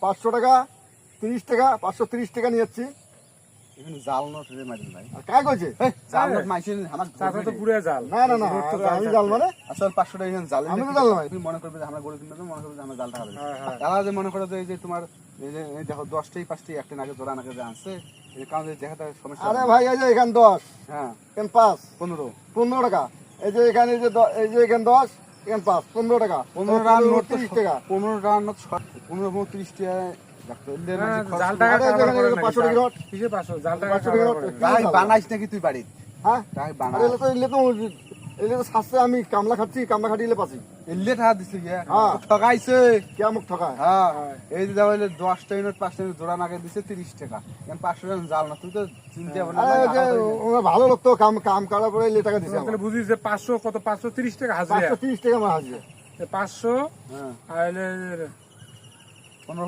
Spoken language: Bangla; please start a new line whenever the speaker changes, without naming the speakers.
500 টাকা, 30 টাকা, 530 টাকা নিয়েছি।
এখানে জাল নোট রে মারি ভাই।
আর কাজ হয়েছে?
জাল নোট মাইছেন আমার
চাচা তো পুরো জাল।
না না না, আমি জাল মানে
আসল 500 টাকা এখানে জাল।
আমি তো জাল নাই।
তুমি মনে করবে যে আমরা গরিব না, মনে করবে যে আমরা জাল টাকা দেব।
হ্যাঁ, হ্যাঁ।
তারা যে মনে করে যে এই যে তোমার এই যে এই দেখো 10টাই 5টাই একটা নাকে জোড়া নাকে যে আনছে এই কারণে দেখাতে সমস্যা।
আরে ভাই এই যে এখানে 10,
হ্যাঁ
এখানে 5,
15
15 টাকা। এই যে এখানে এই যে এখানে 10, এখানে 5, 15 টাকা।
15 টাকার নোট তো
30 টাকা।
15 টাকার নোট 15 30 টাকা রাখতো। এলে
হ্যাঁ,
মানে
জাল
খরচ
টাকা
আরে
কারবার
এখানে
করে নাকি?
500 টাকা নোট।
কিসে 500? জাল টাকা
500 টাকা
কারবার
নোট।
করে নাকি?
তাই বানাইছ নাকি তুই বাড়ি?
হ্যাঁ,
তাই বানা।
আরে এলে তো শাস্তে আমি কামলা খাচ্ছি, কামলা খাটিলে পাচ্ছি।
এলে টাকা দিছিস গিয়া
হ্যাঁ।
ঠকাইছে।
কে মুখ ঠকায়?
হ্যাঁ এই যে দেখো 10টা নোট 5টা নোট জোড়া নাকে দিছে 30 টাকা। এখন 500 টাকা জাল না, তুই তো চিনতে হবে না।
আরে ওই যে ওরা ভালো লোক তো কাম করার পরে এলে টাকা দিছে।
তাহলে বুঝিস যে 500 কত? 530 টাকা হাজিরা।
530 টাকা আমার হাজিরা।
500
হ্যাঁ
আর
15